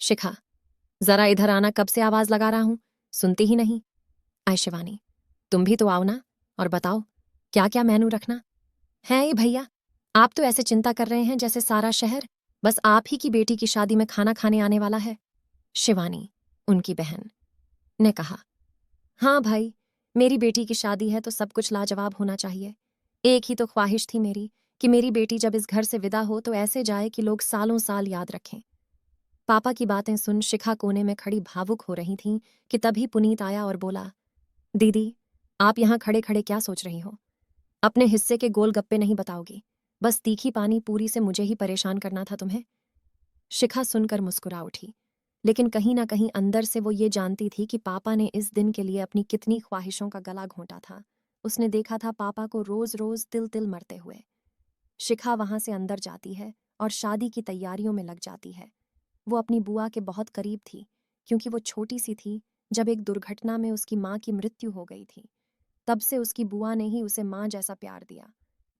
शिखा, जरा इधर आना, कब से आवाज लगा रहा हूं, सुनती ही नहीं। आय शिवानी, तुम भी तो आओ ना, और बताओ क्या क्या मेनू रखना है। ये भैया, आप तो ऐसे चिंता कर रहे हैं जैसे सारा शहर बस आप ही की बेटी की शादी में खाना खाने आने वाला है। शिवानी, उनकी बहन, ने कहा। हाँ भाई, मेरी बेटी की शादी है तो सब कुछ लाजवाब होना चाहिए। एक ही तो ख्वाहिश थी मेरी कि मेरी बेटी जब इस घर से विदा हो तो ऐसे जाए कि लोग सालों साल याद रखें। पापा की बातें सुन शिखा कोने में खड़ी भावुक हो रही थीं कि तभी पुनीत आया और बोला, दीदी, आप यहाँ खड़े खड़े क्या सोच रही हो? अपने हिस्से के गोलगप्पे नहीं बताओगी? बस तीखी पानी पूरी से मुझे ही परेशान करना था तुम्हें? शिखा सुनकर मुस्कुरा उठी, लेकिन कहीं ना कहीं अंदर से वो ये जानती थी कि पापा ने इस दिन के लिए अपनी कितनी ख्वाहिशों का गला घोंटा था। उसने देखा था पापा को रोज रोज तिल तिल मरते हुए। शिखा वहां से अंदर जाती है और शादी की तैयारियों में लग जाती है। वो अपनी बुआ के बहुत करीब थी, क्योंकि वो छोटी सी थी जब एक दुर्घटना में उसकी माँ की मृत्यु हो गई थी। तब से उसकी बुआ ने ही उसे माँ जैसा प्यार दिया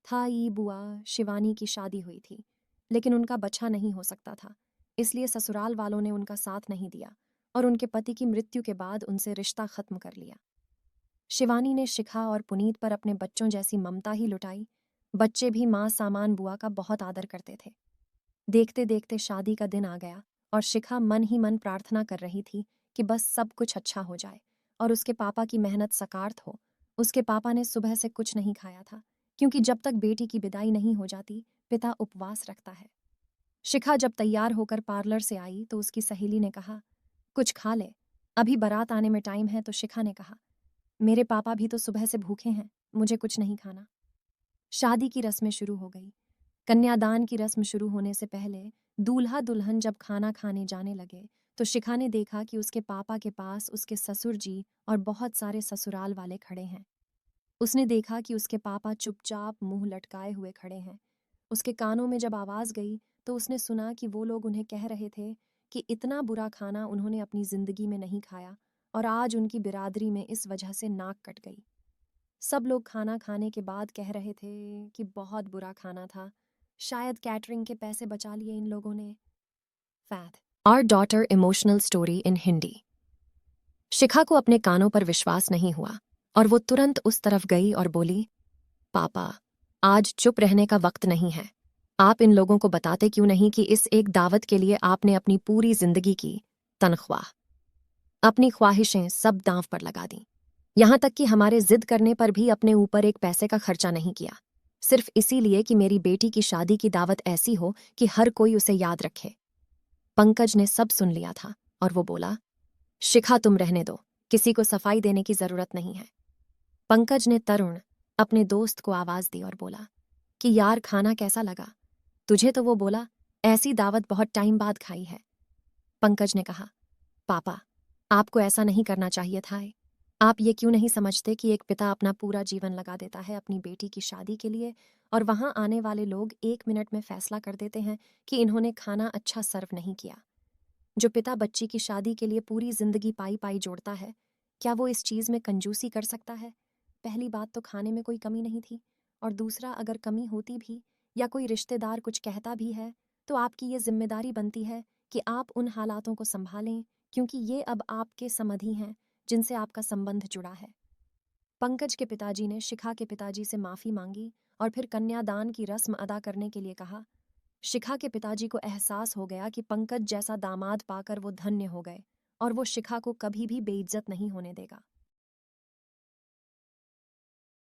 था। ये बुआ शिवानी की शादी हुई थी, लेकिन उनका बच्चा नहीं हो सकता था, इसलिए ससुराल वालों ने उनका साथ नहीं दिया और उनके पति की मृत्यु के बाद उनसे रिश्ता खत्म कर लिया। शिवानी ने शिखा और पुनीत पर अपने बच्चों जैसी ममता ही लुटाई। बच्चे भी माँ सामान बुआ का बहुत आदर करते थे। देखते देखते शादी का दिन आ गया और शिखा मन ही मन प्रार्थना कर रही थी कि बस सब कुछ अच्छा हो जाए और उसके पापा की मेहनत सकार्थ हो। उसके पापा ने सुबह से कुछ नहीं खाया था, क्योंकि जब तक बेटी की विदाई नहीं हो जाती पिता उपवास रखता है। शिखा जब तैयार होकर पार्लर से आई तो उसकी सहेली ने कहा, कुछ खा ले, अभी बारात आने में टाइम है। तो शिखा ने कहा, मेरे पापा भी तो सुबह से भूखे हैं, मुझे कुछ नहीं खाना। शादी की रस्में शुरू हो गई। कन्यादान की रस्म शुरू होने से पहले दूल्हा दुल्हन जब खाना खाने जाने लगे तो शिखा ने देखा कि उसके पापा के पास उसके ससुर जी और बहुत सारे ससुराल वाले खड़े हैं। उसने देखा कि उसके पापा चुपचाप मुंह लटकाए हुए खड़े हैं। उसके कानों में जब आवाज गई तो उसने सुना कि वो लोग उन्हें कह रहे थे कि इतना बुरा खाना उन्होंने अपनी जिंदगी में नहीं खाया और आज उनकी बिरादरी में इस वजह से नाक कट गई। सब लोग खाना खाने के बाद कह रहे थे कि बहुत बुरा खाना था, शायद कैटरिंग के पैसे बचा लिए इन लोगों ने। फैद our daughter emotional story in Hindi. Shikha को अपने कानों पर विश्वास नहीं हुआ और वो तुरंत उस तरफ गई और बोली, पापा, आज चुप रहने का वक्त नहीं है। आप इन लोगों को बताते क्यों नहीं कि इस एक दावत के लिए आपने अपनी पूरी जिंदगी की तनख्वाह, अपनी ख्वाहिशें सब दांव पर लगा दी। यहां तक कि हमारे जिद करने पर भी अपने ऊपर एक पैसे का खर्चा नहीं किया, सिर्फ इसीलिए कि मेरी बेटी की शादी की दावत ऐसी हो कि हर कोई उसे याद रखे। पंकज ने सब सुन लिया था और वो बोला, शिखा तुम रहने दो, किसी को सफाई देने की जरूरत नहीं है। पंकज ने तरुण, अपने दोस्त को आवाज दी और बोला कि यार खाना कैसा लगा तुझे? तो वो बोला, ऐसी दावत बहुत टाइम बाद खाई है। पंकज ने कहा, पापा, आपको ऐसा नहीं करना चाहिए था। आप ये क्यों नहीं समझते कि एक पिता अपना पूरा जीवन लगा देता है अपनी बेटी की शादी के लिए, और वहां आने वाले लोग 1 मिनट में फैसला कर देते हैं कि इन्होंने खाना अच्छा सर्व नहीं किया। जो पिता बच्ची की शादी के लिए पूरी जिंदगी पाई पाई जोड़ता है, क्या वो इस चीज में कंजूसी कर सकता है? पहली बात तो खाने में कोई कमी नहीं थी, और दूसरा अगर कमी होती भी या कोई रिश्तेदार कुछ कहता भी है तो आपकी ये जिम्मेदारी बनती है कि आप उन हालातों को संभालें, क्योंकि ये अब आपके समधि हैं जिनसे आपका संबंध जुड़ा है। पंकज के पिताजी ने शिखा के पिताजी से माफी मांगी और फिर कन्यादान की रस्म अदा करने के लिए कहा। शिखा के पिताजी को एहसास हो गया कि पंकज जैसा दामाद पाकर वो धन्य हो गए और वो शिखा को कभी भी बेइज्जत नहीं होने देगा।